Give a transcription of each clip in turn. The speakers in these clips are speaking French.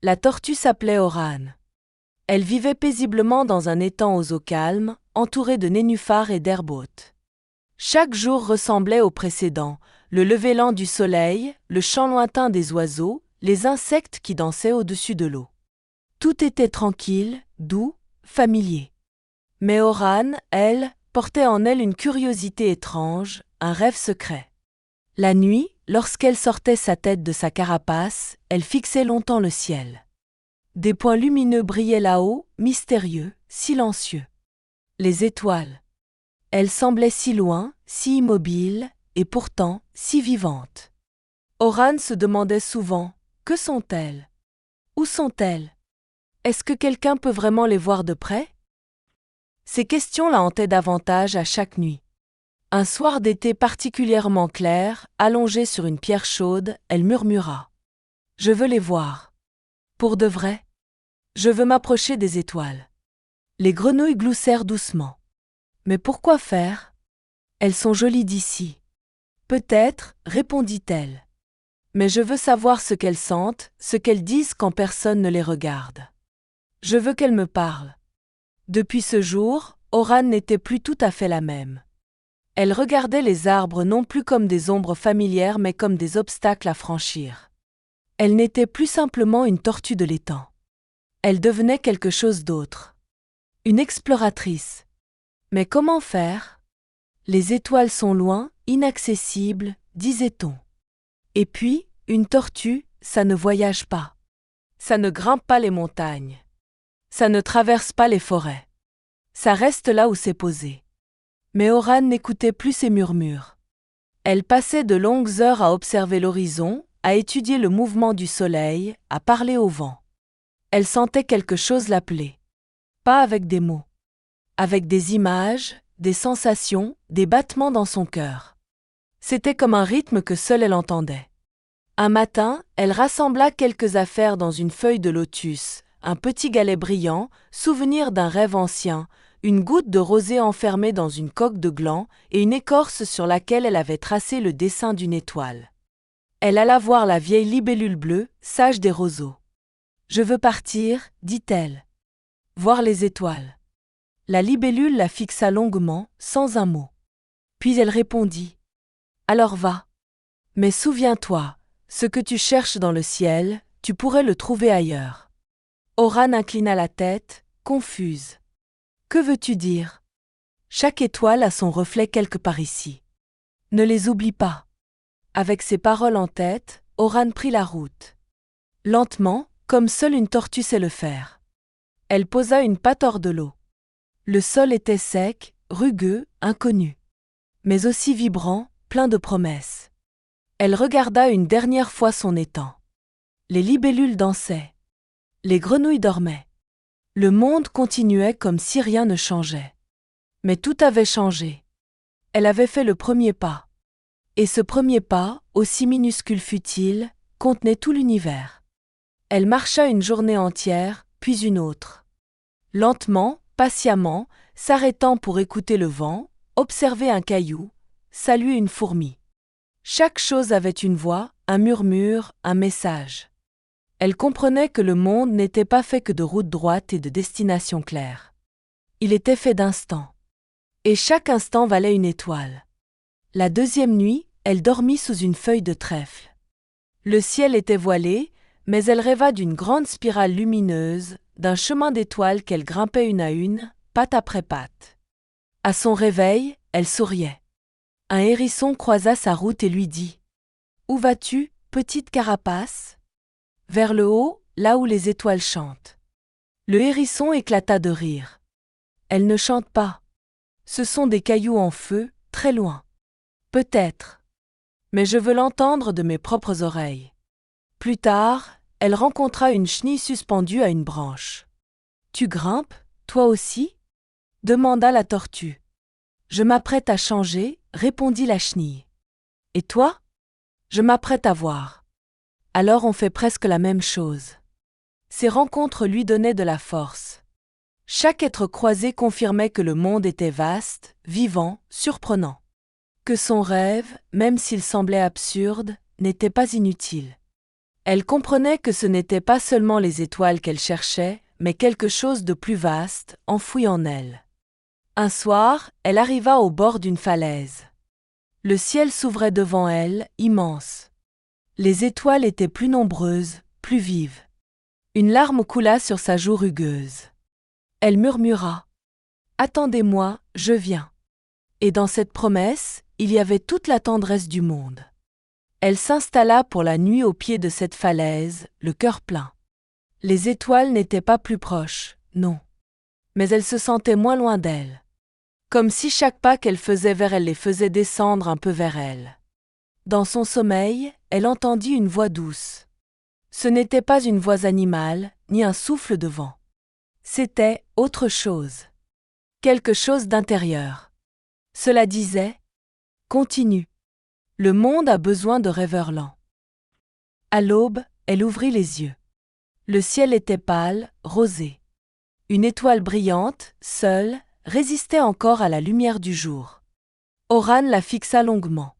La tortue s'appelait Oran. Elle vivait paisiblement dans un étang aux eaux calmes, entourée de nénuphars et d'herbes hautes. Chaque jour ressemblait au précédent, le lever lent du soleil, le chant lointain des oiseaux, les insectes qui dansaient au-dessus de l'eau. Tout était tranquille, doux, familier. Mais Oran, elle, portait en elle une curiosité étrange, un rêve secret. La nuit, lorsqu'elle sortait sa tête de sa carapace, elle fixait longtemps le ciel. Des points lumineux brillaient là-haut, mystérieux, silencieux. Les étoiles. Elles semblaient si loin, si immobiles, et pourtant si vivantes. Oran se demandait souvent, que sont-elles? Où sont-elles? Est-ce que quelqu'un peut vraiment les voir de près? Ces questions la hantaient davantage à chaque nuit. Un soir d'été particulièrement clair, allongée sur une pierre chaude, elle murmura. « Je veux les voir. Pour de vrai. Je veux m'approcher des étoiles. » Les grenouilles gloussèrent doucement. « Mais pourquoi faire? Elles sont jolies d'ici. »« Peut-être, répondit-elle. Mais je veux savoir ce qu'elles sentent, ce qu'elles disent quand personne ne les regarde. Je veux qu'elles me parlent. » Depuis ce jour, Oran n'était plus tout à fait la même. Elle regardait les arbres non plus comme des ombres familières mais comme des obstacles à franchir. Elle n'était plus simplement une tortue de l'étang. Elle devenait quelque chose d'autre. Une exploratrice. Mais comment faire? Les étoiles sont loin, inaccessibles, disait-on. Et puis, une tortue, ça ne voyage pas. Ça ne grimpe pas les montagnes. Ça ne traverse pas les forêts. Ça reste là où c'est posé. Mais Oran n'écoutait plus ces murmures. Elle passait de longues heures à observer l'horizon, à étudier le mouvement du soleil, à parler au vent. Elle sentait quelque chose l'appeler. Pas avec des mots. Avec des images, des sensations, des battements dans son cœur. C'était comme un rythme que seule elle entendait. Un matin, elle rassembla quelques affaires dans une feuille de lotus, un petit galet brillant, souvenir d'un rêve ancien, une goutte de rosée enfermée dans une coque de gland et une écorce sur laquelle elle avait tracé le dessin d'une étoile. Elle alla voir la vieille libellule bleue, sage des roseaux. « Je veux partir, dit-elle. Voir les étoiles. » La libellule la fixa longuement, sans un mot. Puis elle répondit. « Alors va. Mais souviens-toi, ce que tu cherches dans le ciel, tu pourrais le trouver ailleurs. » Oran inclina la tête, confuse. « Que veux-tu dire? Chaque étoile a son reflet quelque part ici. Ne les oublie pas. » Avec ces paroles en tête, Oran prit la route. Lentement, comme seule une tortue sait le faire. Elle posa une patte hors de l'eau. Le sol était sec, rugueux, inconnu. Mais aussi vibrant, plein de promesses. Elle regarda une dernière fois son étang. Les libellules dansaient. Les grenouilles dormaient. Le monde continuait comme si rien ne changeait. Mais tout avait changé. Elle avait fait le premier pas. Et ce premier pas, aussi minuscule fût-il, contenait tout l'univers. Elle marcha une journée entière, puis une autre. Lentement, patiemment, s'arrêtant pour écouter le vent, observer un caillou, saluer une fourmi. Chaque chose avait une voix, un murmure, un message. Elle comprenait que le monde n'était pas fait que de routes droites et de destinations claires. Il était fait d'instants. Et chaque instant valait une étoile. La deuxième nuit, elle dormit sous une feuille de trèfle. Le ciel était voilé, mais elle rêva d'une grande spirale lumineuse, d'un chemin d'étoiles qu'elle grimpait une à une, patte après patte. À son réveil, elle souriait. Un hérisson croisa sa route et lui dit « Où vas-tu, petite carapace ?»« Vers le haut, là où les étoiles chantent. » Le hérisson éclata de rire. « Elles ne chantent pas. Ce sont des cailloux en feu, très loin. »« Peut-être. Mais je veux l'entendre de mes propres oreilles. » Plus tard, elle rencontra une chenille suspendue à une branche. « Tu grimpes, toi aussi ?» demanda la tortue. « Je m'apprête à changer, » répondit la chenille. « Et toi ? » ?»« Je m'apprête à voir. » Alors on fait presque la même chose. Ces rencontres lui donnaient de la force. Chaque être croisé confirmait que le monde était vaste, vivant, surprenant. Que son rêve, même s'il semblait absurde, n'était pas inutile. Elle comprenait que ce n'étaient pas seulement les étoiles qu'elle cherchait, mais quelque chose de plus vaste, enfoui en elle. Un soir, elle arriva au bord d'une falaise. Le ciel s'ouvrait devant elle, immense. Les étoiles étaient plus nombreuses, plus vives. Une larme coula sur sa joue rugueuse. Elle murmura : « Attendez-moi, je viens. » Et dans cette promesse, il y avait toute la tendresse du monde. Elle s'installa pour la nuit au pied de cette falaise, le cœur plein. Les étoiles n'étaient pas plus proches, non. Mais elle se sentait moins loin d'elle. Comme si chaque pas qu'elle faisait vers elle les faisait descendre un peu vers elle. Dans son sommeil, elle entendit une voix douce. Ce n'était pas une voix animale, ni un souffle de vent. C'était autre chose. Quelque chose d'intérieur. Cela disait : « Continue. Le monde a besoin de rêveurs lents. » À l'aube, elle ouvrit les yeux. Le ciel était pâle, rosé. Une étoile brillante, seule, résistait encore à la lumière du jour. Oran la fixa longuement.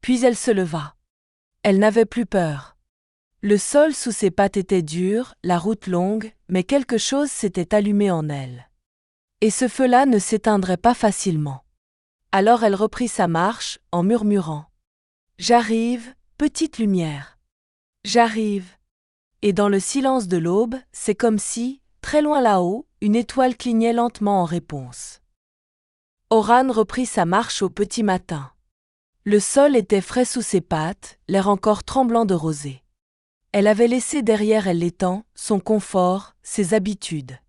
Puis elle se leva. Elle n'avait plus peur. Le sol sous ses pattes était dur, la route longue, mais quelque chose s'était allumé en elle. Et ce feu-là ne s'éteindrait pas facilement. Alors elle reprit sa marche, en murmurant : « J'arrive, petite lumière. J'arrive. » Et dans le silence de l'aube, c'est comme si, très loin là-haut, une étoile clignait lentement en réponse. Oran reprit sa marche au petit matin. Le sol était frais sous ses pattes, l'air encore tremblant de rosée. Elle avait laissé derrière elle l'étang, son confort, ses habitudes.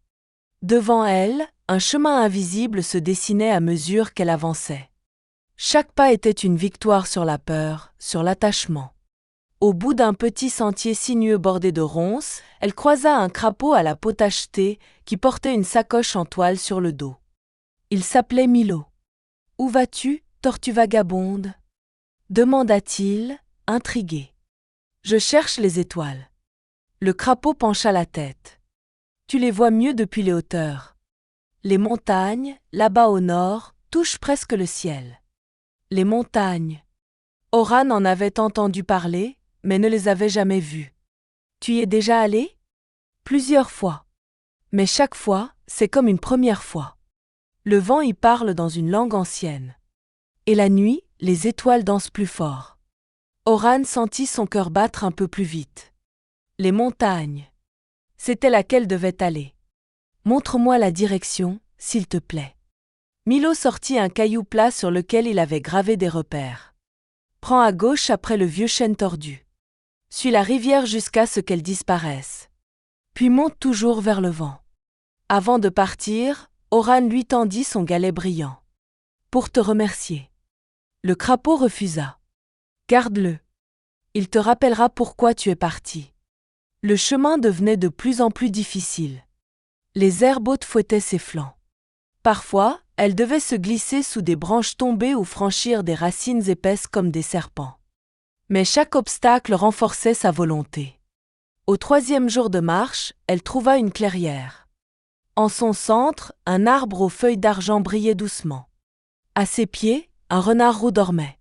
Devant elle, un chemin invisible se dessinait à mesure qu'elle avançait. Chaque pas était une victoire sur la peur, sur l'attachement. Au bout d'un petit sentier sinueux bordé de ronces, elle croisa un crapaud à la peau tachetée qui portait une sacoche en toile sur le dos. Il s'appelait Milo. « Où vas-tu, tortue vagabonde ?» demanda-t-il, intrigué. « Je cherche les étoiles. » Le crapaud pencha la tête. « Tu les vois mieux depuis les hauteurs. Les montagnes, là-bas au nord, touchent presque le ciel. » Les montagnes. Oran en avait entendu parler, mais ne les avait jamais vues. « Tu y es déjà allé ? » Plusieurs fois. Mais chaque fois, c'est comme une première fois. Le vent y parle dans une langue ancienne. Et la nuit, les étoiles dansent plus fort. Oran sentit son cœur battre un peu plus vite. Les montagnes. C'était là qu'elle devait aller. « Montre-moi la direction, s'il te plaît. » Milo sortit un caillou plat sur lequel il avait gravé des repères. « Prends à gauche après le vieux chêne tordu. Suis la rivière jusqu'à ce qu'elle disparaisse. Puis monte toujours vers le vent. » Avant de partir, Oran lui tendit son galet brillant. « Pour te remercier. » Le crapaud refusa. « Garde-le. Il te rappellera pourquoi tu es parti. » Le chemin devenait de plus en plus difficile. Les herbes hautes fouettaient ses flancs. Parfois, elle devait se glisser sous des branches tombées ou franchir des racines épaisses comme des serpents. Mais chaque obstacle renforçait sa volonté. Au 3e jour de marche, elle trouva une clairière. En son centre, un arbre aux feuilles d'argent brillait doucement. À ses pieds, un renard roux dormait.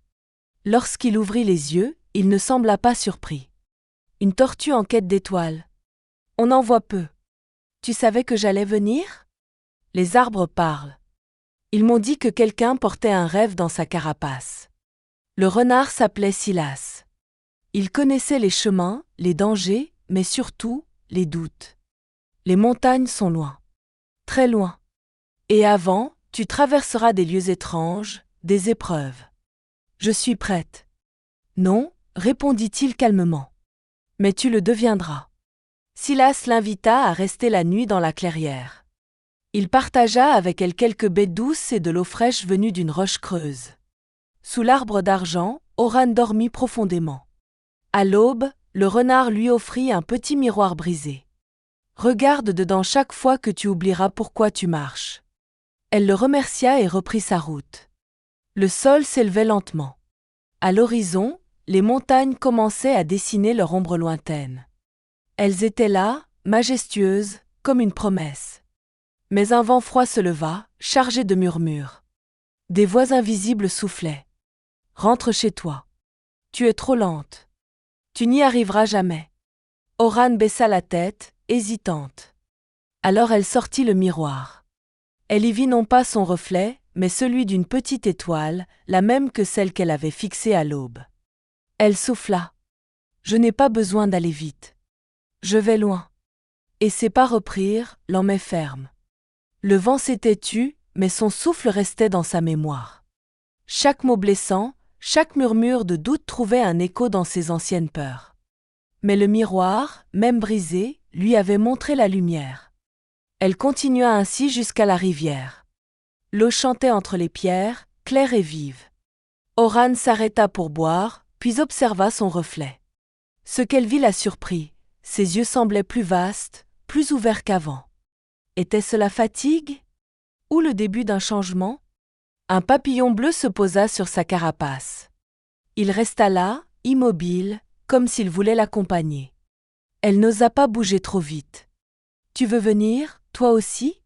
Lorsqu'il ouvrit les yeux, il ne sembla pas surpris. « Une tortue en quête d'étoiles. On en voit peu. Tu savais que j'allais venir ? Les arbres parlent. Ils m'ont dit que quelqu'un portait un rêve dans sa carapace. » Le renard s'appelait Silas. Il connaissait les chemins, les dangers, mais surtout, les doutes. Les montagnes sont loin. Très loin. Et avant, tu traverseras des lieux étranges, des épreuves. Je suis prête. Non, répondit-il calmement. Mais tu le deviendras. Silas l'invita à rester la nuit dans la clairière. Il partagea avec elle quelques baies douces et de l'eau fraîche venue d'une roche creuse. Sous l'arbre d'argent, Oran dormit profondément. À l'aube, le renard lui offrit un petit miroir brisé. « Regarde dedans chaque fois que tu oublieras pourquoi tu marches. » Elle le remercia et reprit sa route. Le sol s'élevait lentement. À l'horizon, les montagnes commençaient à dessiner leur ombre lointaine. Elles étaient là, majestueuses, comme une promesse. Mais un vent froid se leva, chargé de murmures. Des voix invisibles soufflaient. « Rentre chez toi. Tu es trop lente. Tu n'y arriveras jamais. » Oran baissa la tête, hésitante. Alors elle sortit le miroir. Elle y vit non pas son reflet, mais celui d'une petite étoile, la même que celle qu'elle avait fixée à l'aube. Elle souffla. « Je n'ai pas besoin d'aller vite. Je vais loin. » Et ses pas reprirent, l'emmet ferme. Le vent s'était tu, mais son souffle restait dans sa mémoire. Chaque mot blessant, chaque murmure de doute trouvait un écho dans ses anciennes peurs. Mais le miroir, même brisé, lui avait montré la lumière. Elle continua ainsi jusqu'à la rivière. L'eau chantait entre les pierres, claire et vive. Oran s'arrêta pour boire, puis observa son reflet. Ce qu'elle vit la surprit. Ses yeux semblaient plus vastes, plus ouverts qu'avant. Était-ce la fatigue? Ou le début d'un changement? Un papillon bleu se posa sur sa carapace. Il resta là, immobile, comme s'il voulait l'accompagner. Elle n'osa pas bouger trop vite. « Tu veux venir, toi aussi ?»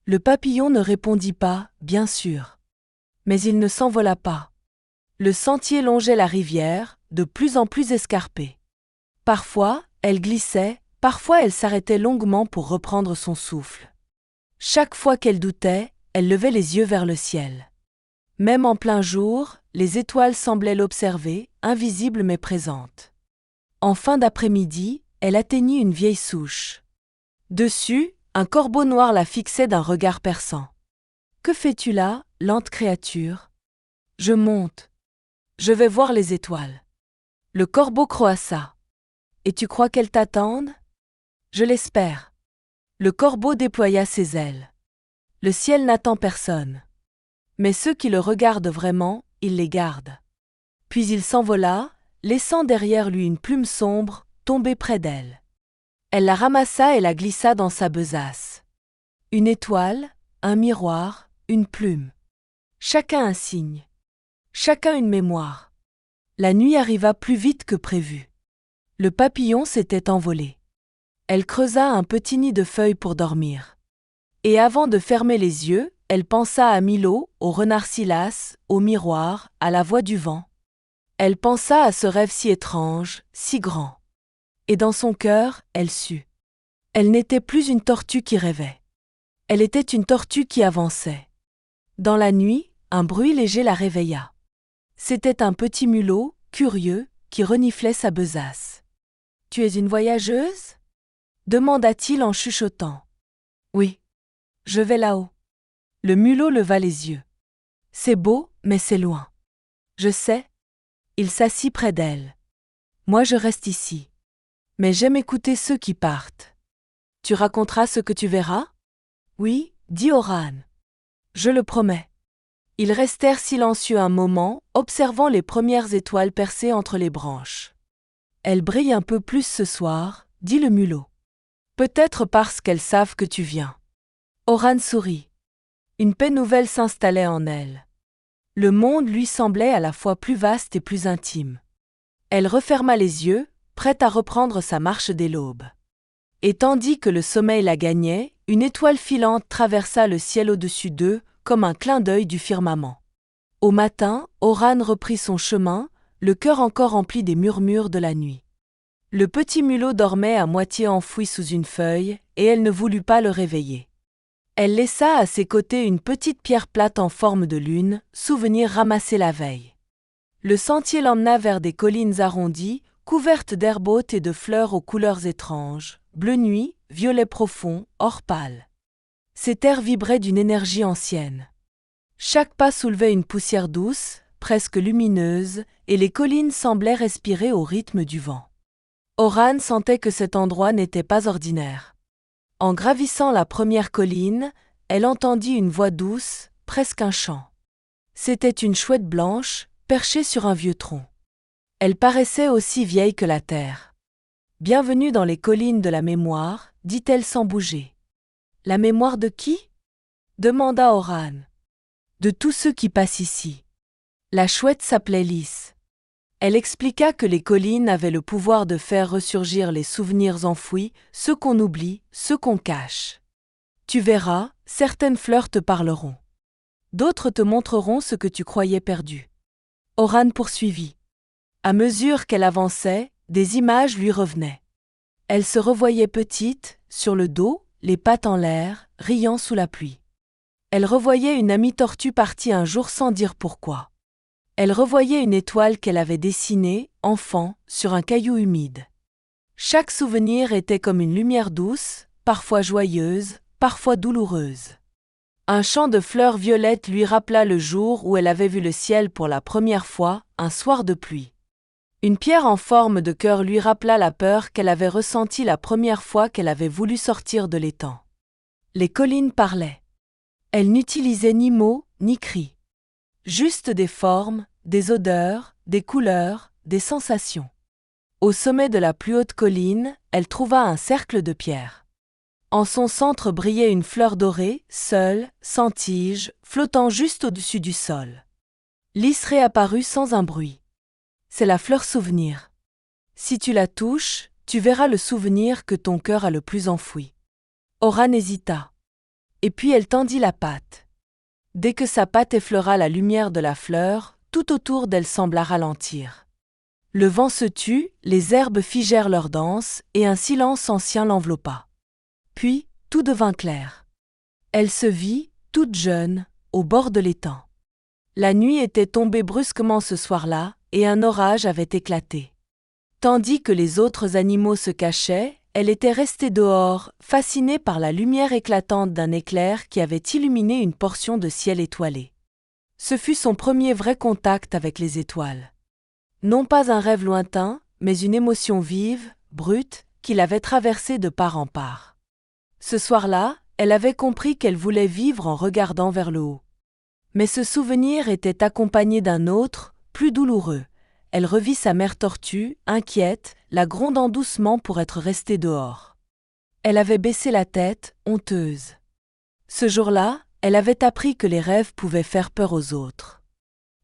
Le papillon ne répondit pas, bien sûr. Mais il ne s'envola pas. Le sentier longeait la rivière, de plus en plus escarpée. Parfois, elle glissait, parfois elle s'arrêtait longuement pour reprendre son souffle. Chaque fois qu'elle doutait, elle levait les yeux vers le ciel. Même en plein jour, les étoiles semblaient l'observer, invisibles mais présentes. En fin d'après-midi, elle atteignit une vieille souche. Dessus, un corbeau noir la fixait d'un regard perçant. « Que fais-tu là, lente créature ?»« Je monte. Je vais voir les étoiles. » Le corbeau croassa. « Et tu crois qu'elles t'attendent ? » ?»« Je l'espère. » Le corbeau déploya ses ailes. « Le ciel n'attend personne. Mais ceux qui le regardent vraiment, il les garde. » Puis il s'envola, laissant derrière lui une plume sombre, tombée près d'elle. Elle la ramassa et la glissa dans sa besace. Une étoile, un miroir, une plume. Chacun un signe. Chacun une mémoire. La nuit arriva plus vite que prévu. Le papillon s'était envolé. Elle creusa un petit nid de feuilles pour dormir. Et avant de fermer les yeux, elle pensa à Milo, au renard Silas, au miroir, à la voix du vent. Elle pensa à ce rêve si étrange, si grand. Et dans son cœur, elle sut. Elle n'était plus une tortue qui rêvait. Elle était une tortue qui avançait. Dans la nuit, un bruit léger la réveilla. C'était un petit mulot, curieux, qui reniflait sa besace. « Tu es une voyageuse ?» demanda-t-il en chuchotant. « Oui. Je vais là-haut. » Le mulot leva les yeux. « C'est beau, mais c'est loin. » « Je sais. » Il s'assit près d'elle. « Moi je reste ici. Mais j'aime écouter ceux qui partent. »« Tu raconteras ce que tu verras ?»« Oui, » dit Oran. « Je le promets. » Ils restèrent silencieux un moment, observant les premières étoiles percées entre les branches. « Elles brillent un peu plus ce soir, » dit le mulot. « Peut-être parce qu'elles savent que tu viens. » Oran sourit. Une paix nouvelle s'installait en elle. Le monde lui semblait à la fois plus vaste et plus intime. Elle referma les yeux, prête à reprendre sa marche dès l'aube. Et tandis que le sommeil la gagnait, une étoile filante traversa le ciel au-dessus d'eux, comme un clin d'œil du firmament. Au matin, Oran reprit son chemin, le cœur encore rempli des murmures de la nuit. Le petit mulot dormait à moitié enfoui sous une feuille, et elle ne voulut pas le réveiller. Elle laissa à ses côtés une petite pierre plate en forme de lune, souvenir ramassé la veille. Le sentier l'emmena vers des collines arrondies, couvertes d'herbes hautes et de fleurs aux couleurs étranges, bleu nuit, violet profond, or pâle. Ces terres vibraient d'une énergie ancienne. Chaque pas soulevait une poussière douce, presque lumineuse, et les collines semblaient respirer au rythme du vent. Oran sentait que cet endroit n'était pas ordinaire. En gravissant la première colline, elle entendit une voix douce, presque un chant. C'était une chouette blanche, perchée sur un vieux tronc. Elle paraissait aussi vieille que la terre. « Bienvenue dans les collines de la mémoire », dit-elle sans bouger. « La mémoire de qui ?» demanda Oran. « De tous ceux qui passent ici. » La chouette s'appelait Lys. Elle expliqua que les collines avaient le pouvoir de faire ressurgir les souvenirs enfouis, ceux qu'on oublie, ceux qu'on cache. Tu verras, certaines fleurs te parleront. D'autres te montreront ce que tu croyais perdu. Oran poursuivit. À mesure qu'elle avançait, des images lui revenaient. Elle se revoyait petite, sur le dos, les pattes en l'air, riant sous la pluie. Elle revoyait une amie tortue partie un jour sans dire pourquoi. Elle revoyait une étoile qu'elle avait dessinée, enfant, sur un caillou humide. Chaque souvenir était comme une lumière douce, parfois joyeuse, parfois douloureuse. Un champ de fleurs violettes lui rappela le jour où elle avait vu le ciel pour la première fois, un soir de pluie. Une pierre en forme de cœur lui rappela la peur qu'elle avait ressentie la première fois qu'elle avait voulu sortir de l'étang. Les collines parlaient. Elles n'utilisaient ni mots, ni cris. Juste des formes, des odeurs, des couleurs, des sensations. Au sommet de la plus haute colline, elle trouva un cercle de pierre. En son centre brillait une fleur dorée, seule, sans tige, flottant juste au-dessus du sol. Lys réapparut sans un bruit. C'est la fleur souvenir. Si tu la touches, tu verras le souvenir que ton cœur a le plus enfoui. Oran hésita. Et puis elle tendit la patte. Dès que sa patte effleura la lumière de la fleur, tout autour d'elle sembla ralentir. Le vent se tut, les herbes figèrent leur danse, et un silence ancien l'enveloppa. Puis, tout devint clair. Elle se vit, toute jeune, au bord de l'étang. La nuit était tombée brusquement ce soir-là, et un orage avait éclaté. Tandis que les autres animaux se cachaient, elle était restée dehors, fascinée par la lumière éclatante d'un éclair qui avait illuminé une portion de ciel étoilé. Ce fut son premier vrai contact avec les étoiles. Non pas un rêve lointain, mais une émotion vive, brute, qui l'avait traversée de part en part. Ce soir-là, elle avait compris qu'elle voulait vivre en regardant vers le haut. Mais ce souvenir était accompagné d'un autre, plus douloureux. Elle revit sa mère tortue, inquiète, la grondant doucement pour être restée dehors. Elle avait baissé la tête, honteuse. Ce jour-là, elle avait appris que les rêves pouvaient faire peur aux autres.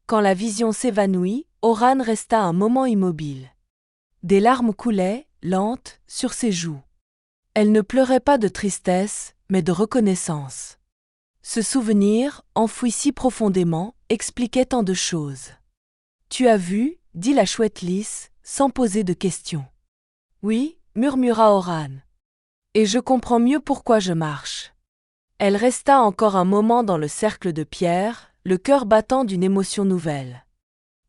Quand la vision s'évanouit, Oran resta un moment immobile. Des larmes coulaient, lentes, sur ses joues. Elle ne pleurait pas de tristesse, mais de reconnaissance. Ce souvenir, enfoui si profondément, expliquait tant de choses. « Tu as vu ?» dit la chouette Lys, sans poser de questions. « Oui » murmura Oran. « Et je comprends mieux pourquoi je marche. » Elle resta encore un moment dans le cercle de pierre, le cœur battant d'une émotion nouvelle.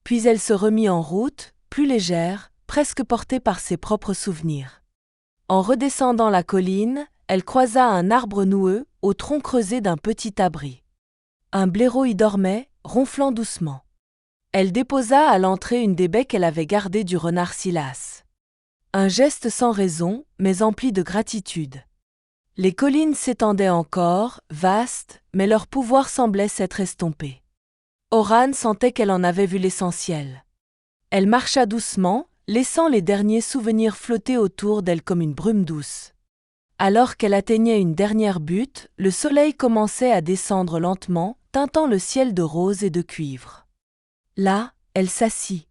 Puis elle se remit en route, plus légère, presque portée par ses propres souvenirs. En redescendant la colline, elle croisa un arbre noueux, au tronc creusé d'un petit abri. Un blaireau y dormait, ronflant doucement. Elle déposa à l'entrée une des baies qu'elle avait gardées du renard Silas. Un geste sans raison, mais empli de gratitude. Les collines s'étendaient encore, vastes, mais leur pouvoir semblait s'être estompé. Oran sentait qu'elle en avait vu l'essentiel. Elle marcha doucement, laissant les derniers souvenirs flotter autour d'elle comme une brume douce. Alors qu'elle atteignait une dernière butte, le soleil commençait à descendre lentement, teintant le ciel de rose et de cuivre. Là, elle s'assit.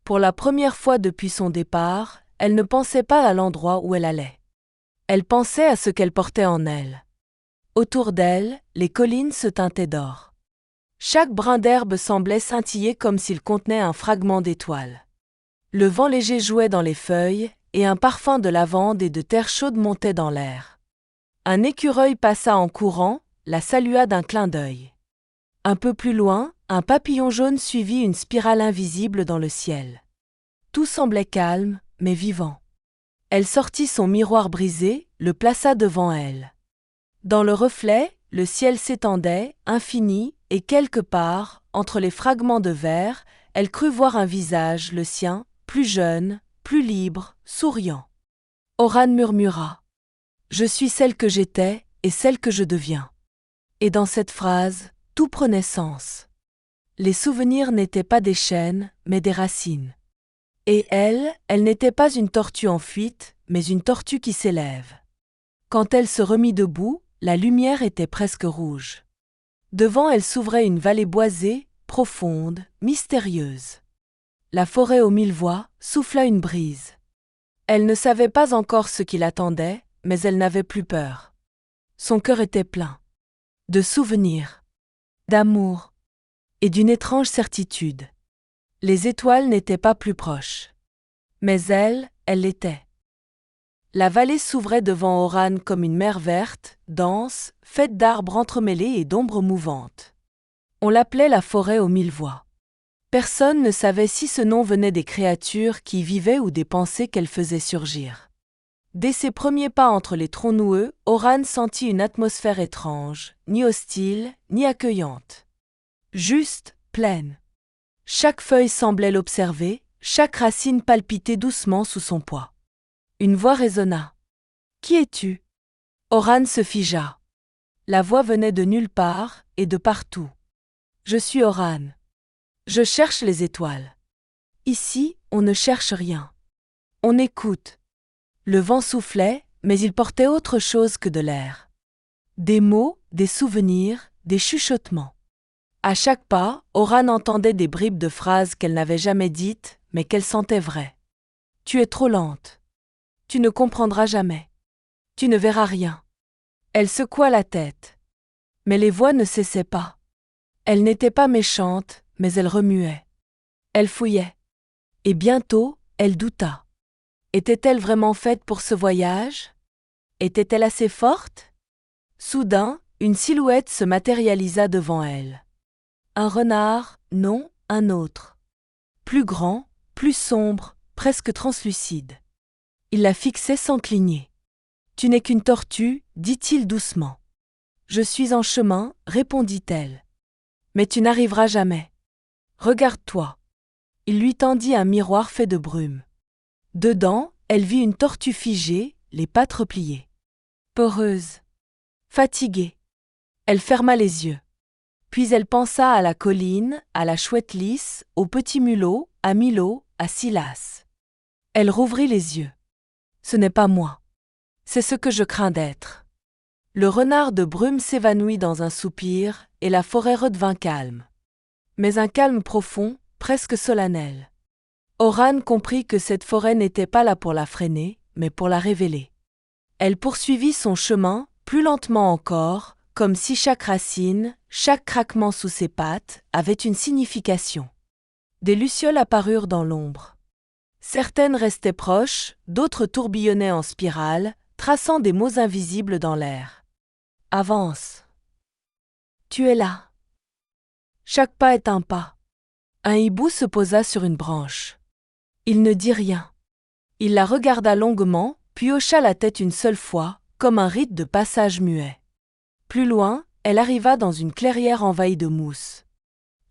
Pour la première fois depuis son départ, elle ne pensait pas à l'endroit où elle allait. Elle pensait à ce qu'elle portait en elle. Autour d'elle, les collines se teintaient d'or. Chaque brin d'herbe semblait scintiller comme s'il contenait un fragment d'étoile. Le vent léger jouait dans les feuilles, et un parfum de lavande et de terre chaude montait dans l'air. Un écureuil passa en courant, la salua d'un clin d'œil. Un peu plus loin, un papillon jaune suivit une spirale invisible dans le ciel. Tout semblait calme, mais vivant. Elle sortit son miroir brisé, le plaça devant elle. Dans le reflet, le ciel s'étendait, infini, et quelque part, entre les fragments de verre, elle crut voir un visage, le sien, plus jeune, plus libre, souriant. Oran murmura « Je suis celle que j'étais et celle que je deviens ». Et dans cette phrase, tout prenait sens. Les souvenirs n'étaient pas des chaînes, mais des racines. Et elle n'était pas une tortue en fuite, mais une tortue qui s'élève. Quand elle se remit debout, la lumière était presque rouge. Devant elle s'ouvrait une vallée boisée, profonde, mystérieuse. La forêt aux mille voix souffla une brise. Elle ne savait pas encore ce qui l'attendait, mais elle n'avait plus peur. Son cœur était plein. De souvenirs, d'amour et d'une étrange certitude. Les étoiles n'étaient pas plus proches. Mais elle l'était. La vallée s'ouvrait devant Oran comme une mer verte, dense, faite d'arbres entremêlés et d'ombres mouvantes. On l'appelait la forêt aux mille voix. Personne ne savait si ce nom venait des créatures qui y vivaient ou des pensées qu'elle faisait surgir. Dès ses premiers pas entre les troncs noueux, Oran sentit une atmosphère étrange, ni hostile, ni accueillante. Juste, pleine. Chaque feuille semblait l'observer, chaque racine palpitait doucement sous son poids. Une voix résonna. « Qui es-tu » Oran se figea. La voix venait de nulle part et de partout. « Je suis Oran. Je cherche les étoiles. Ici, on ne cherche rien. On écoute. » Le vent soufflait, mais il portait autre chose que de l'air. Des mots, des souvenirs, des chuchotements. À chaque pas, Oran entendait des bribes de phrases qu'elle n'avait jamais dites, mais qu'elle sentait vraies. « Tu es trop lente. Tu ne comprendras jamais. Tu ne verras rien. » Elle secoua la tête. Mais les voix ne cessaient pas. Elle n'était pas méchante, mais elle remuait. Elle fouillait. Et bientôt, elle douta. Était-elle vraiment faite pour ce voyage? Était-elle assez forte? Soudain, une silhouette se matérialisa devant elle. Un renard, non, un autre. Plus grand, plus sombre, presque translucide. Il la fixait sans cligner. « Tu n'es qu'une tortue, dit-il doucement. Je suis en chemin, répondit-elle. Mais tu n'arriveras jamais. Regarde-toi. Il lui tendit un miroir fait de brume. Dedans, elle vit une tortue figée, les pattes repliées. Peureuse. Fatiguée. Elle ferma les yeux. Puis elle pensa à la colline, à la chouette lisse, au petit mulot, à Milo, à Silas. Elle rouvrit les yeux. Ce n'est pas moi. C'est ce que je crains d'être. Le renard de brume s'évanouit dans un soupir, et la forêt redevint calme. Mais un calme profond, presque solennel. Oran comprit que cette forêt n'était pas là pour la freiner, mais pour la révéler. Elle poursuivit son chemin, plus lentement encore, comme si chaque racine, chaque craquement sous ses pattes, avait une signification. Des lucioles apparurent dans l'ombre. Certaines restaient proches, d'autres tourbillonnaient en spirale, traçant des mots invisibles dans l'air. « Avance. Tu es là. » Chaque pas est un pas. Un hibou se posa sur une branche. Il ne dit rien. Il la regarda longuement, puis hocha la tête une seule fois, comme un rite de passage muet. Plus loin, elle arriva dans une clairière envahie de mousse.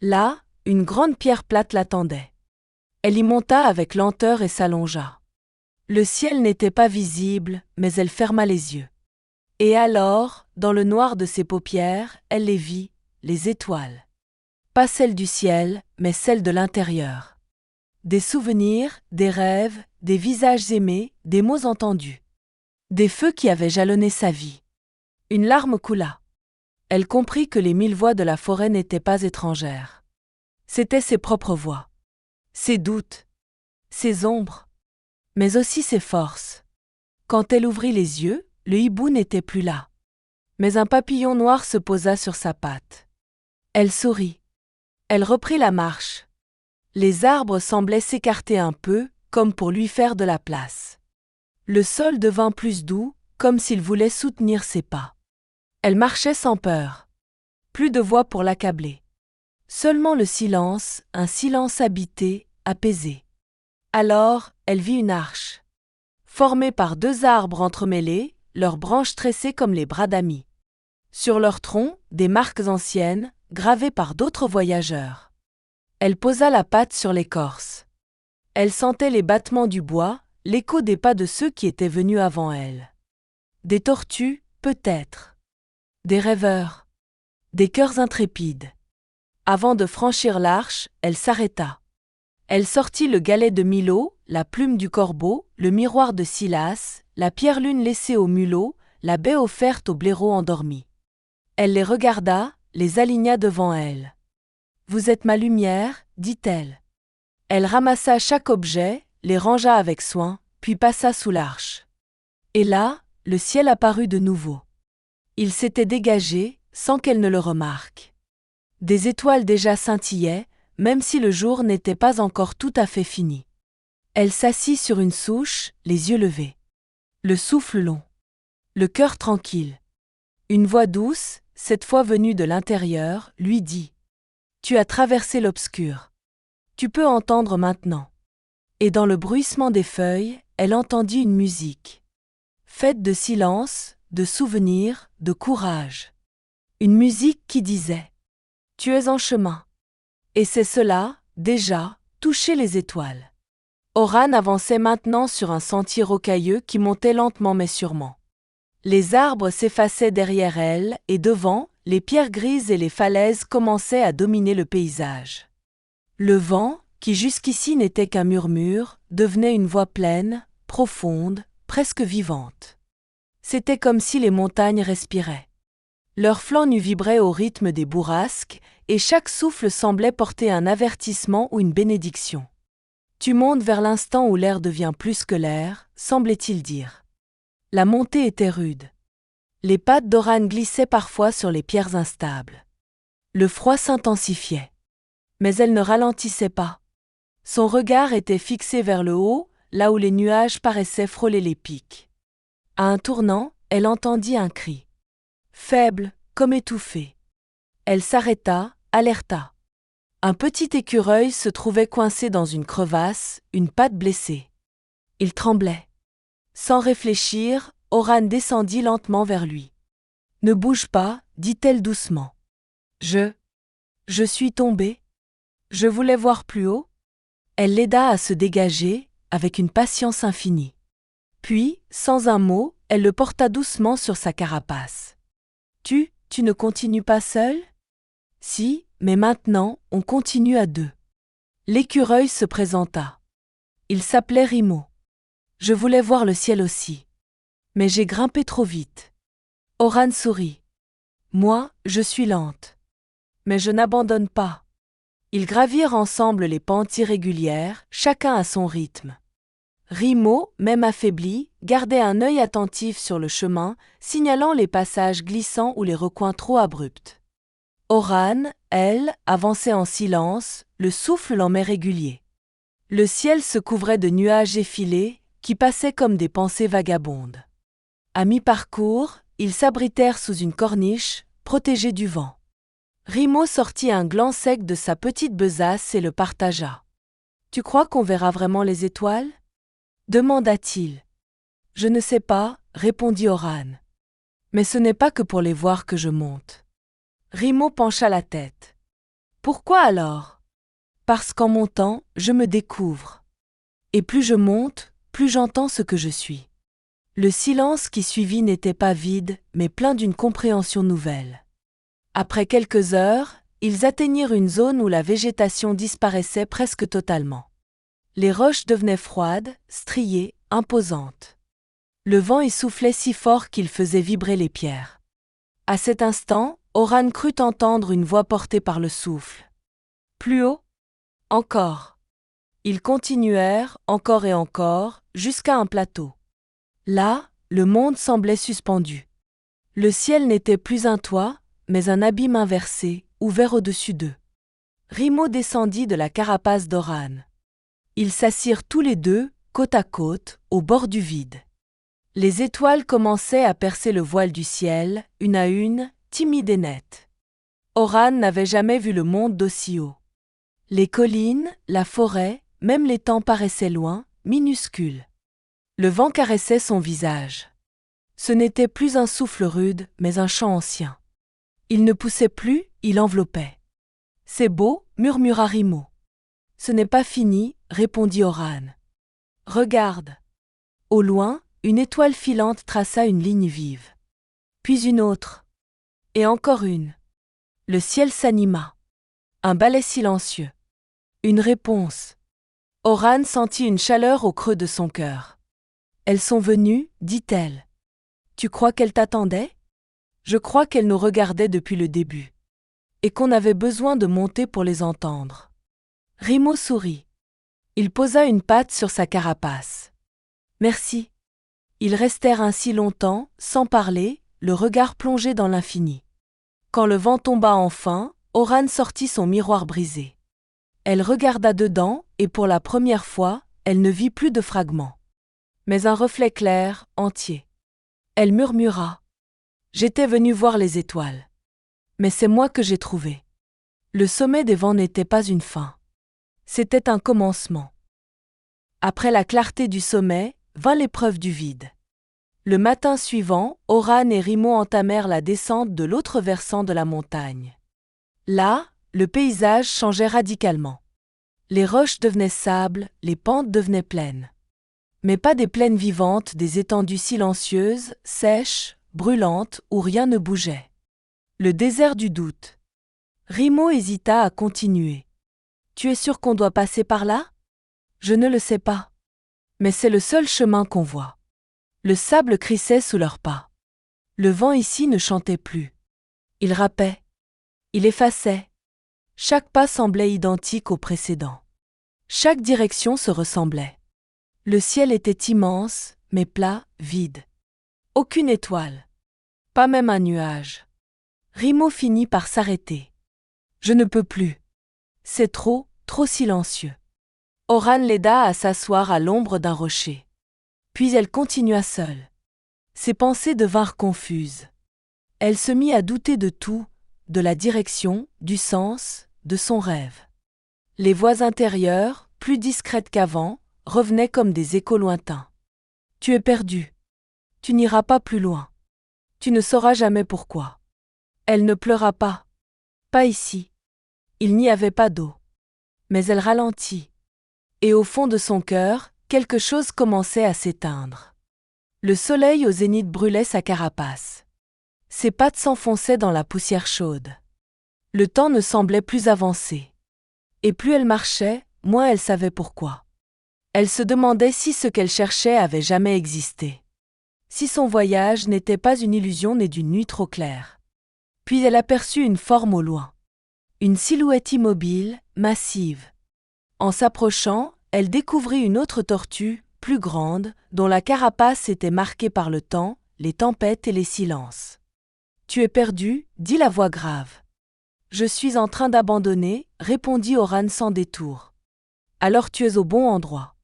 Là, une grande pierre plate l'attendait. Elle y monta avec lenteur et s'allongea. Le ciel n'était pas visible, mais elle ferma les yeux. Et alors, dans le noir de ses paupières, elle les vit, les étoiles. Pas celles du ciel, mais celles de l'intérieur. Des souvenirs, des rêves, des visages aimés, des mots entendus. Des feux qui avaient jalonné sa vie. Une larme coula. Elle comprit que les 1000 voix de la forêt n'étaient pas étrangères. C'étaient ses propres voix. Ses doutes. Ses ombres. Mais aussi ses forces. Quand elle ouvrit les yeux, le hibou n'était plus là. Mais un papillon noir se posa sur sa patte. Elle sourit. Elle reprit la marche. Les arbres semblaient s'écarter un peu, comme pour lui faire de la place. Le sol devint plus doux, comme s'il voulait soutenir ses pas. Elle marchait sans peur. Plus de voix pour l'accabler. Seulement le silence, un silence habité, apaisé. Alors, elle vit une arche. Formée par 2 arbres entremêlés, leurs branches tressées comme les bras d'amis. Sur leur tronc, des marques anciennes, gravées par d'autres voyageurs. Elle posa la patte sur l'écorce. Elle sentait les battements du bois, l'écho des pas de ceux qui étaient venus avant elle. Des tortues, peut-être. Des rêveurs. Des cœurs intrépides. Avant de franchir l'arche, elle s'arrêta. Elle sortit le galet de Milo, la plume du corbeau, le miroir de Silas, la pierre-lune laissée au mulot, la baie offerte au blaireau endormi. Elle les regarda, les aligna devant elle. « Vous êtes ma lumière, dit-elle. » Elle ramassa chaque objet, les rangea avec soin, puis passa sous l'arche. Et là, le ciel apparut de nouveau. Il s'était dégagé, sans qu'elle ne le remarque. Des étoiles déjà scintillaient, même si le jour n'était pas encore tout à fait fini. Elle s'assit sur une souche, les yeux levés. Le souffle long. Le cœur tranquille. Une voix douce, cette fois venue de l'intérieur, lui dit « Tu as traversé l'obscur. Tu peux entendre maintenant. » Et dans le bruissement des feuilles, elle entendit une musique. Faite de silence, de souvenirs, de courage. Une musique qui disait « Tu es en chemin. » Et c'est cela, déjà, toucher les étoiles. Oran avançait maintenant sur un sentier rocailleux qui montait lentement mais sûrement. Les arbres s'effaçaient derrière elle et devant, les pierres grises et les falaises commençaient à dominer le paysage. Le vent, qui jusqu'ici n'était qu'un murmure, devenait une voix pleine, profonde, presque vivante. C'était comme si les montagnes respiraient. Leurs flancs nus vibraient au rythme des bourrasques, et chaque souffle semblait porter un avertissement ou une bénédiction. Tu montes vers l'instant où l'air devient plus que l'air, semblait-il dire. La montée était rude. Les pattes d'Oran glissaient parfois sur les pierres instables. Le froid s'intensifiait. Mais elle ne ralentissait pas. Son regard était fixé vers le haut, là où les nuages paraissaient frôler les pics. À un tournant, elle entendit un cri. Faible, comme étouffé. Elle s'arrêta, alerta. Un petit écureuil se trouvait coincé dans une crevasse, une patte blessée. Il tremblait. Sans réfléchir, Oran descendit lentement vers lui. « Ne bouge pas, dit-elle doucement. Je suis tombée. Je voulais voir plus haut. » Elle l'aida à se dégager, avec une patience infinie. Puis, sans un mot, elle le porta doucement sur sa carapace. « Tu ne continues pas seul ? » ?»« Si, mais maintenant, on continue à deux. » L'écureuil se présenta. Il s'appelait Rimo. Je voulais voir le ciel aussi. Mais j'ai grimpé trop vite. Oran sourit. Moi, je suis lente. Mais je n'abandonne pas. Ils gravirent ensemble les pentes irrégulières, chacun à son rythme. Rimo, même affaibli, gardait un œil attentif sur le chemin, signalant les passages glissants ou les recoins trop abrupts. Oran, elle, avançait en silence, le souffle lent mais régulier. Le ciel se couvrait de nuages effilés, qui passaient comme des pensées vagabondes. À mi-parcours, ils s'abritèrent sous une corniche, protégés du vent. Rimo sortit un gland sec de sa petite besace et le partagea. « Tu crois qu'on verra vraiment les étoiles ?» demanda-t-il. « Je ne sais pas, » répondit Oran. « Mais ce n'est pas que pour les voir que je monte. » Rimo pencha la tête. « Pourquoi alors ? » « Parce qu'en montant, je me découvre. Et plus je monte, plus j'entends ce que je suis. » Le silence qui suivit n'était pas vide, mais plein d'une compréhension nouvelle. Après quelques heures, ils atteignirent une zone où la végétation disparaissait presque totalement. Les roches devenaient froides, striées, imposantes. Le vent y soufflait si fort qu'il faisait vibrer les pierres. À cet instant, Oran crut entendre une voix portée par le souffle. Plus haut ? Encore. Ils continuèrent, encore et encore, jusqu'à un plateau. Là, le monde semblait suspendu. Le ciel n'était plus un toit, mais un abîme inversé, ouvert au-dessus d'eux. Rimo descendit de la carapace d'Oran. Ils s'assirent tous les deux, côte à côte, au bord du vide. Les étoiles commençaient à percer le voile du ciel, une à une, timides et nettes. Oran n'avait jamais vu le monde d'aussi haut. Les collines, la forêt, même l'étang paraissaient loin, minuscules. Le vent caressait son visage. Ce n'était plus un souffle rude, mais un chant ancien. Il ne poussait plus, il enveloppait. « C'est beau, » murmura Rimo. « Ce n'est pas fini, » répondit Oran. « Regarde. » Au loin, une étoile filante traça une ligne vive. Puis une autre. Et encore une. Le ciel s'anima. Un ballet silencieux. Une réponse. Oran sentit une chaleur au creux de son cœur. « Elles sont venues, dit-elle. Tu crois qu'elles t'attendaient ? Je crois qu'elles nous regardaient depuis le début. Et qu'on avait besoin de monter pour les entendre. » Rimo sourit. Il posa une patte sur sa carapace. « Merci. » Ils restèrent ainsi longtemps, sans parler, le regard plongé dans l'infini. Quand le vent tomba enfin, Oran sortit son miroir brisé. Elle regarda dedans, et pour la première fois, elle ne vit plus de fragments. mais un reflet clair, entier. Elle murmura. J'étais venue voir les étoiles. Mais c'est moi que j'ai trouvé. Le sommet des vents n'était pas une fin. C'était un commencement. Après la clarté du sommet, vint l'épreuve du vide. Le matin suivant, Oran et Rimo entamèrent la descente de l'autre versant de la montagne. Là, le paysage changeait radicalement. Les roches devenaient sable, les pentes devenaient plaines. Mais pas des plaines vivantes, des étendues silencieuses, sèches, brûlantes, où rien ne bougeait. Le désert du doute. Rimo hésita à continuer. « Tu es sûr qu'on doit passer par là ? » « Je ne le sais pas. Mais c'est le seul chemin qu'on voit. » Le sable crissait sous leurs pas. Le vent ici ne chantait plus. Il râpait. Il effaçait. Chaque pas semblait identique au précédent. Chaque direction se ressemblait. Le ciel était immense, mais plat, vide. Aucune étoile. Pas même un nuage. Rimo finit par s'arrêter. « Je ne peux plus. C'est trop silencieux. » Oran l'aida à s'asseoir à l'ombre d'un rocher. Puis elle continua seule. Ses pensées devinrent confuses. Elle se mit à douter de tout, de la direction, du sens, de son rêve. Les voix intérieures, plus discrètes qu'avant, revenaient comme des échos lointains. « Tu es perdu. Tu n'iras pas plus loin. Tu ne sauras jamais pourquoi. » Elle ne pleura pas. Pas ici. Il n'y avait pas d'eau. Mais elle ralentit. Et au fond de son cœur, quelque chose commençait à s'éteindre. Le soleil au zénith brûlait sa carapace. Ses pattes s'enfonçaient dans la poussière chaude. Le temps ne semblait plus avancer. Et plus elle marchait, moins elle savait pourquoi. Elle se demandait si ce qu'elle cherchait avait jamais existé. Si son voyage n'était pas une illusion née d'une nuit trop claire. Puis elle aperçut une forme au loin. Une silhouette immobile, massive. En s'approchant, elle découvrit une autre tortue, plus grande, dont la carapace était marquée par le temps, les tempêtes et les silences. « Tu es perdu » dit la voix grave. « Je suis en train d'abandonner » répondit Oran sans détour. « Alors tu es au bon endroit. »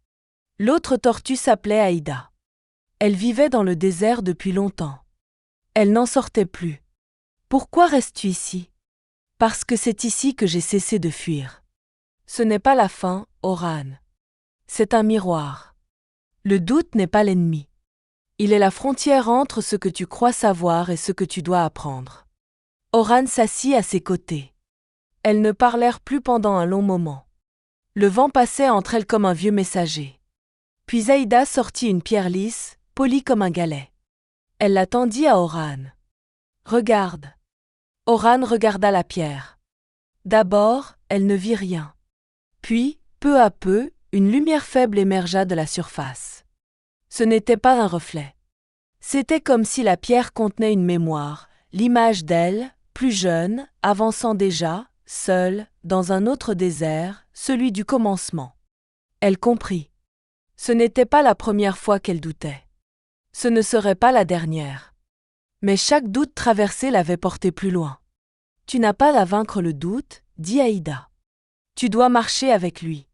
L'autre tortue s'appelait Aïda. Elle vivait dans le désert depuis longtemps. Elle n'en sortait plus. « Pourquoi restes-tu ici ? » « Parce que c'est ici que j'ai cessé de fuir. » Ce n'est pas la fin, Oran. C'est un miroir. Le doute n'est pas l'ennemi. Il est la frontière entre ce que tu crois savoir et ce que tu dois apprendre. Oran s'assit à ses côtés. Elles ne parlèrent plus pendant un long moment. Le vent passait entre elles comme un vieux messager. Puis Aïda sortit une pierre lisse, polie comme un galet. Elle la tendit à Oran. « Regarde. » Oran regarda la pierre. D'abord, elle ne vit rien. Puis, peu à peu, une lumière faible émergea de la surface. Ce n'était pas un reflet. C'était comme si la pierre contenait une mémoire, l'image d'elle, plus jeune, avançant déjà, seule, dans un autre désert, celui du commencement. Elle comprit. Ce n'était pas la première fois qu'elle doutait. Ce ne serait pas la dernière. Mais chaque doute traversé l'avait portée plus loin. « Tu n'as pas à vaincre le doute, » dit Aïda. « Tu dois marcher avec lui. »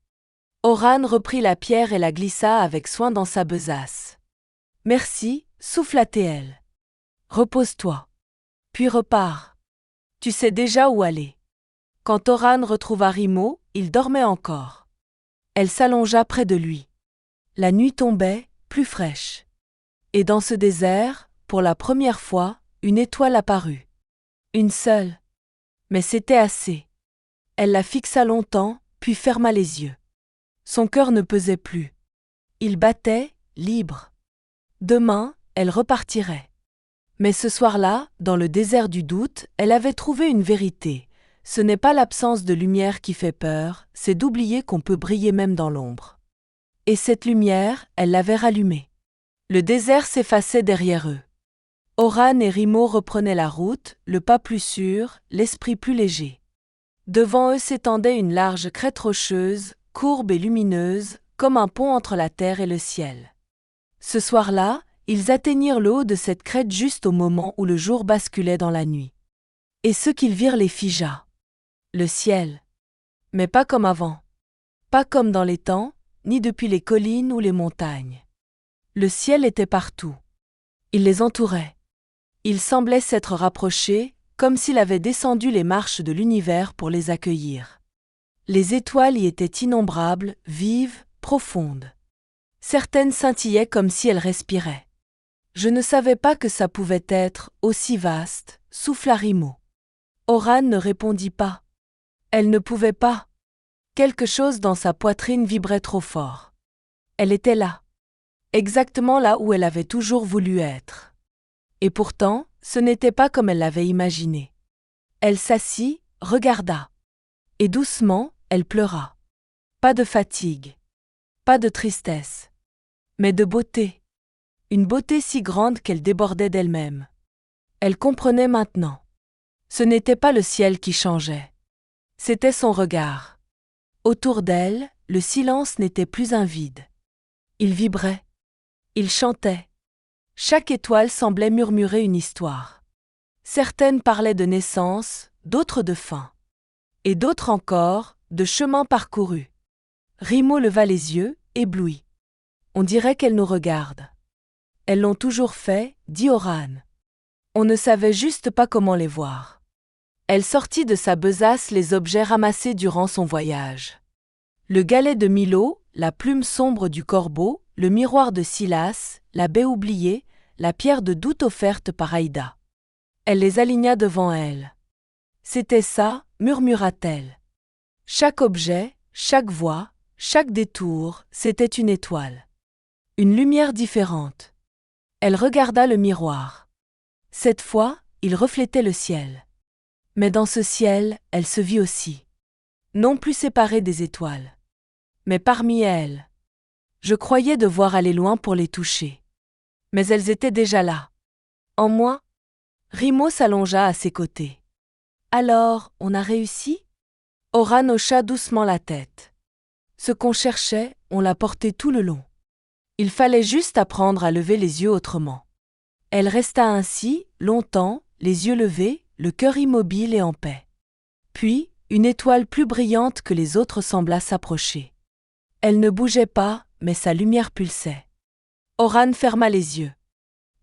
Oran reprit la pierre et la glissa avec soin dans sa besace. « Merci, » souffla-t-elle. « Repose-toi. Puis repars. Tu sais déjà où aller. » Quand Oran retrouva Rimo, il dormait encore. Elle s'allongea près de lui. La nuit tombait, plus fraîche. Et dans ce désert, pour la première fois, une étoile apparut. Une seule. Mais c'était assez. Elle la fixa longtemps, puis ferma les yeux. Son cœur ne pesait plus. Il battait, libre. Demain, elle repartirait. Mais ce soir-là, dans le désert du doute, elle avait trouvé une vérité. Ce n'est pas l'absence de lumière qui fait peur, c'est d'oublier qu'on peut briller même dans l'ombre. Et cette lumière, elle l'avait rallumée. Le désert s'effaçait derrière eux. Oran et Rimo reprenaient la route, le pas plus sûr, l'esprit plus léger. Devant eux s'étendait une large crête rocheuse, courbe et lumineuse, comme un pont entre la terre et le ciel. Ce soir-là, ils atteignirent le haut de cette crête juste au moment où le jour basculait dans la nuit. Et ce qu'ils virent les figea. Le ciel. Mais pas comme avant. Pas comme dans les temps, ni depuis les collines ou les montagnes. Le ciel était partout. Il les entourait. Il semblait s'être rapproché, comme s'il avait descendu les marches de l'univers pour les accueillir. Les étoiles y étaient innombrables, vives, profondes. Certaines scintillaient comme si elles respiraient. Je ne savais pas que ça pouvait être aussi vaste, souffla Rimo. Oran ne répondit pas. Elle ne pouvait pas. Quelque chose dans sa poitrine vibrait trop fort. Elle était là. Exactement là où elle avait toujours voulu être. Et pourtant, ce n'était pas comme elle l'avait imaginé. Elle s'assit, regarda. Et doucement, elle pleura. Pas de fatigue. Pas de tristesse. Mais de beauté. Une beauté si grande qu'elle débordait d'elle-même. Elle comprenait maintenant. Ce n'était pas le ciel qui changeait. C'était son regard. Autour d'elle, le silence n'était plus un vide. Il vibrait. Il chantait. Chaque étoile semblait murmurer une histoire. Certaines parlaient de naissance, d'autres de fin. Et d'autres encore, de chemin parcouru. Rimo leva les yeux, ébloui. On dirait qu'elles nous regardent. Elles l'ont toujours fait, dit Oran. On ne savait juste pas comment les voir. Elle sortit de sa besace les objets ramassés durant son voyage. Le galet de Milo, la plume sombre du corbeau, le miroir de Silas, la baie oubliée, la pierre de doute offerte par Aïda. Elle les aligna devant elle. C'était ça, murmura-t-elle. Chaque objet, chaque voix, chaque détour, c'était une étoile. Une lumière différente. Elle regarda le miroir. Cette fois, il reflétait le ciel. Mais dans ce ciel, elle se vit aussi. Non plus séparée des étoiles. Mais parmi elles. Je croyais devoir aller loin pour les toucher. Mais elles étaient déjà là. En moi. Rimo s'allongea à ses côtés. Alors, on a réussi? Oran hocha doucement la tête. Ce qu'on cherchait, on l'a porté tout le long. Il fallait juste apprendre à lever les yeux autrement. Elle resta ainsi, longtemps, les yeux levés, le cœur immobile et en paix. Puis, une étoile plus brillante que les autres sembla s'approcher. Elle ne bougeait pas, mais sa lumière pulsait. Oran ferma les yeux.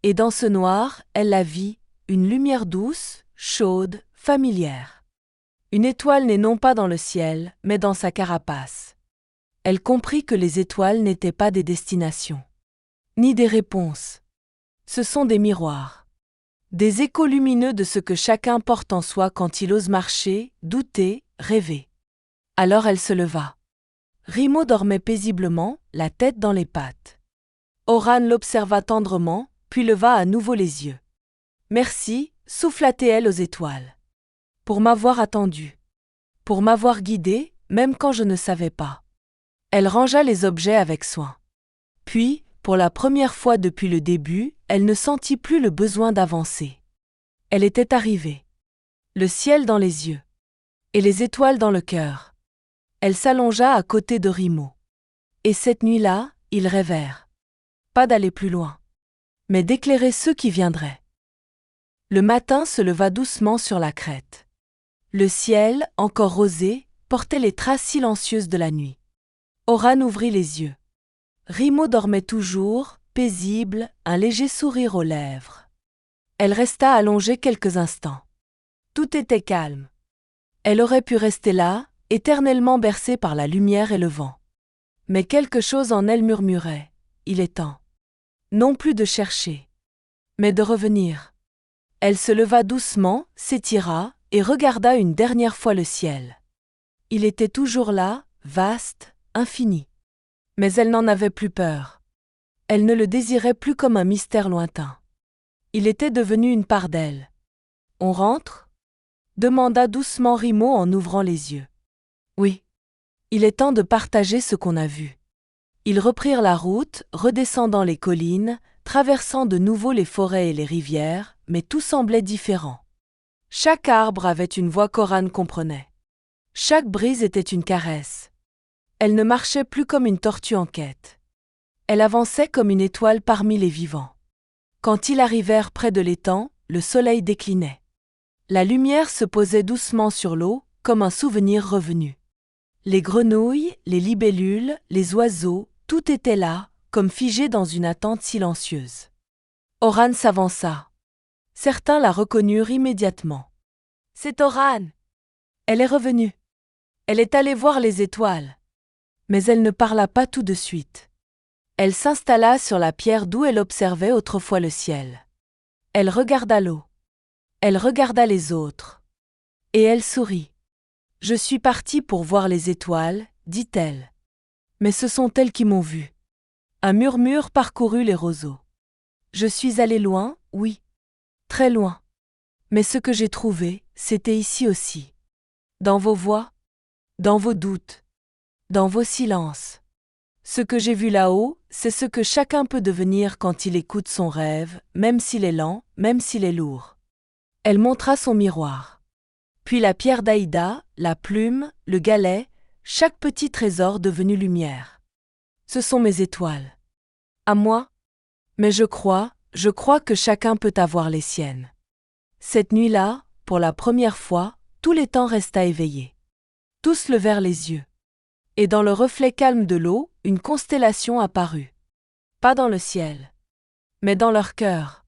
Et dans ce noir, elle la vit, une lumière douce, chaude, familière. Une étoile n'est non pas dans le ciel, mais dans sa carapace. Elle comprit que les étoiles n'étaient pas des destinations, ni des réponses. Ce sont des miroirs. Des échos lumineux de ce que chacun porte en soi quand il ose marcher, douter, rêver. Alors elle se leva. Rimo dormait paisiblement, la tête dans les pattes. Oran l'observa tendrement, puis leva à nouveau les yeux. « Merci » souffla-t-elle aux étoiles. « Pour m'avoir attendu. Pour m'avoir guidée, même quand je ne savais pas. » Elle rangea les objets avec soin. Puis, pour la première fois depuis le début, elle ne sentit plus le besoin d'avancer. Elle était arrivée. Le ciel dans les yeux. Et les étoiles dans le cœur. Elle s'allongea à côté de Rimo. Et cette nuit-là, ils rêvèrent. Pas d'aller plus loin. Mais d'éclairer ceux qui viendraient. Le matin se leva doucement sur la crête. Le ciel, encore rosé, portait les traces silencieuses de la nuit. Oran ouvrit les yeux. Rimo dormait toujours, paisible, un léger sourire aux lèvres. Elle resta allongée quelques instants. Tout était calme. Elle aurait pu rester là, éternellement bercée par la lumière et le vent. Mais quelque chose en elle murmurait, il est temps. Non plus de chercher, mais de revenir. Elle se leva doucement, s'étira, et regarda une dernière fois le ciel. Il était toujours là, vaste, infini. Mais elle n'en avait plus peur. Elle ne le désirait plus comme un mystère lointain. Il était devenu une part d'elle. « On rentre ?» demanda doucement Rimo en ouvrant les yeux. « Oui. Il est temps de partager ce qu'on a vu. » Ils reprirent la route, redescendant les collines, traversant de nouveau les forêts et les rivières, mais tout semblait différent. Chaque arbre avait une voix qu'Oran comprenait. Chaque brise était une caresse. Elle ne marchait plus comme une tortue en quête. Elle avançait comme une étoile parmi les vivants. Quand ils arrivèrent près de l'étang, le soleil déclinait. La lumière se posait doucement sur l'eau, comme un souvenir revenu. Les grenouilles, les libellules, les oiseaux, tout était là, comme figés dans une attente silencieuse. Oran s'avança. Certains la reconnurent immédiatement. « C'est Oran !» Elle est revenue. Elle est allée voir les étoiles. Mais elle ne parla pas tout de suite. Elle s'installa sur la pierre d'où elle observait autrefois le ciel. Elle regarda l'eau. Elle regarda les autres. Et elle sourit. « Je suis partie pour voir les étoiles, dit-elle. Mais ce sont elles qui m'ont vue. » Un murmure parcourut les roseaux. « Je suis allée loin, oui. Très loin. Mais ce que j'ai trouvé, c'était ici aussi. Dans vos voix, dans vos doutes, dans vos silences. Ce que j'ai vu là-haut, c'est ce que chacun peut devenir quand il écoute son rêve, même s'il est lent, même s'il est lourd. » Elle montra son miroir. Puis la pierre d'Aïda, la plume, le galet, chaque petit trésor devenu lumière. « Ce sont mes étoiles. À moi? Mais je crois que chacun peut avoir les siennes. » Cette nuit-là, pour la première fois, tout l'étang resta éveillé. Tous levèrent les yeux. Et dans le reflet calme de l'eau, une constellation apparut. Pas dans le ciel, mais dans leur cœur.